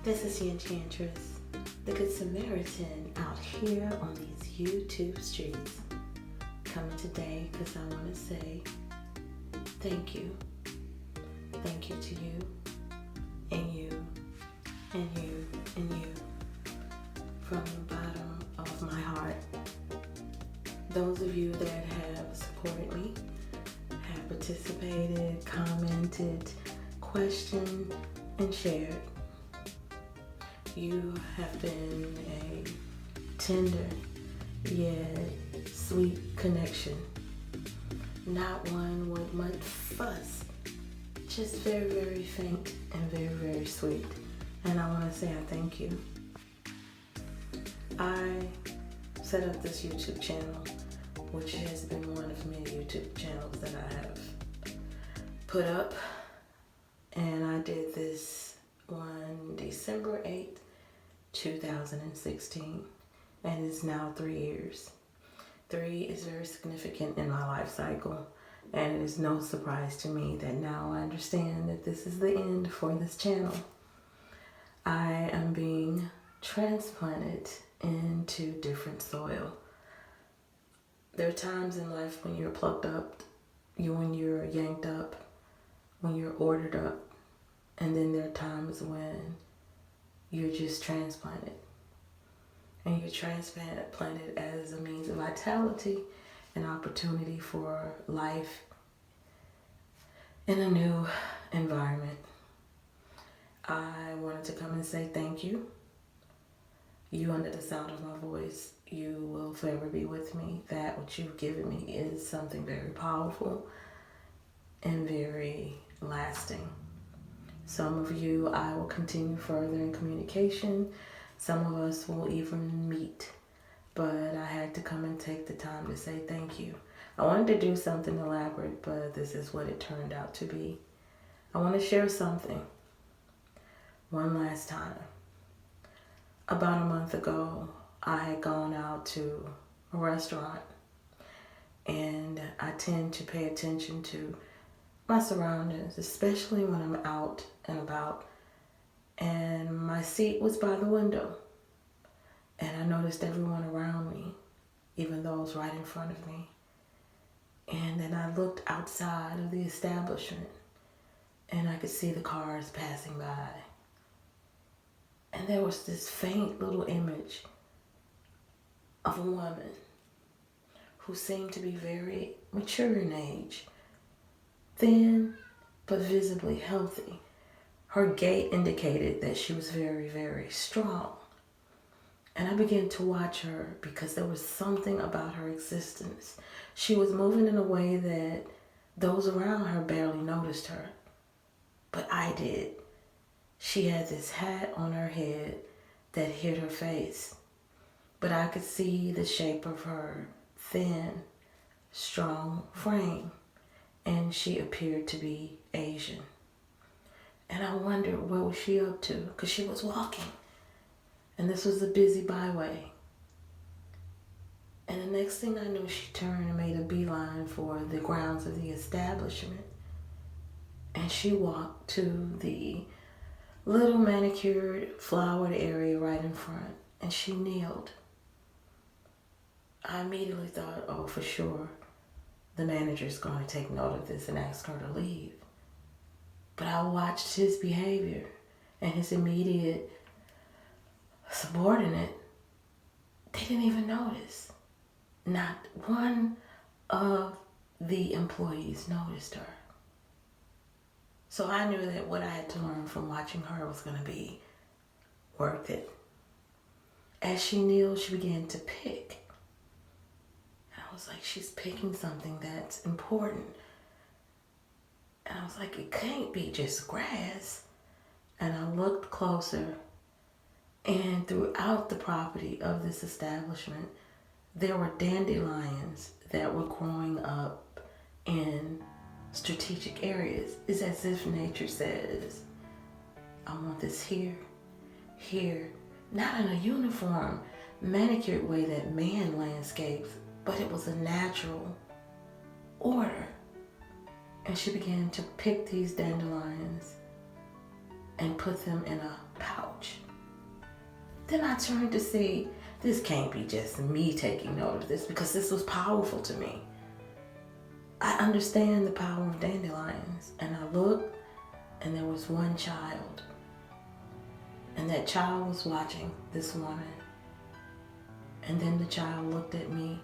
This is the Enchantress, the Good Samaritan, out here on these YouTube streets. Coming today because I want to say thank you. Thank you to you, and you, and you, and you, from the bottom of my heart. Those of you that have supported me, have participated, commented, questioned, and shared. You have been a tender yet sweet connection. Not one with much fuss, just very, very faint and very, very sweet. And I want to say I thank you. I set up this YouTube channel, which has been one of many YouTube channels that I have put up. And I did this on December 8th, 2016, and it's now 3 years. 3 is very significant in my life cycle, and it is no surprise to me that now I understand that this is the end for this channel. I am being transplanted into different soil. There are times in life when you're plucked up, when you're yanked up, when you're ordered up, and then there are times when you're just transplanted. And you're transplanted as a means of vitality and opportunity for life in a new environment. I wanted to come and say thank you. You, under the sound of my voice, you will forever be with me. That what you've given me is something very powerful and very lasting. Some of you I will continue further in communication. Some of us will even meet. But I had to come and take the time to say thank you. I wanted to do something elaborate, but this is what it turned out to be. I want to share something one last time. About a month ago, I had gone out to a restaurant, and I tend to pay attention to my surroundings, especially when I'm out and about. And my seat was by the window, and I noticed everyone around me, even those right in front of me. And then I looked outside of the establishment, and I could see the cars passing by. And there was this faint little image of a woman who seemed to be very mature in age, thin but visibly healthy. Her gait indicated that she was very, very strong. And I began to watch her because there was something about her existence. She was moving in a way that those around her barely noticed her, but I did. She had this hat on her head that hid her face, but I could see the shape of her thin, strong frame, and she appeared to be Asian. And I wondered what was she up to, because she was walking, and this was a busy byway. And the next thing I knew, she turned and made a beeline for the grounds of the establishment, and she walked to the little manicured, flowered area right in front, and she kneeled. I immediately thought, oh, for sure, the manager's going to take note of this and ask her to leave. But I watched his behavior, and his immediate subordinate, they didn't even notice. Not one of the employees noticed her. So I knew that what I had to learn from watching her was going to be worth it. As she kneeled, she began to pick. And I was like, she's picking something that's important. And I was like, it can't be just grass. And I looked closer, and throughout the property of this establishment, there were dandelions that were growing up in strategic areas. It's as if nature says, I want this here, here, not in a uniform, manicured way that man landscapes, but it was a natural order. And she began to pick these dandelions and put them in a pouch. Then I turned to see, this can't be just me taking note of this, because this was powerful to me. I understand the power of dandelions. And I looked, and there was one child. And that child was watching this woman. And then the child looked at me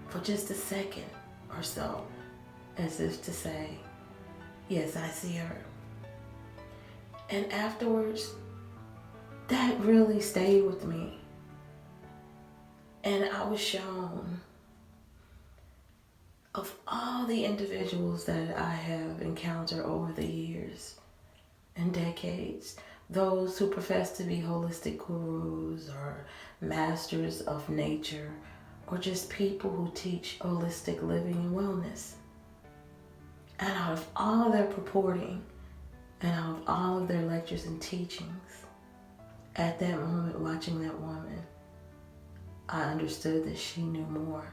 for just a second or so, as if to say, yes, I see her. And afterwards, that really stayed with me. And I was shown, of all the individuals that I have encountered over the years and decades, those who profess to be holistic gurus or masters of nature, or just people who teach holistic living and wellness. And out of all of their purporting, and out of all of their lectures and teachings, at that moment watching that woman, I understood that she knew more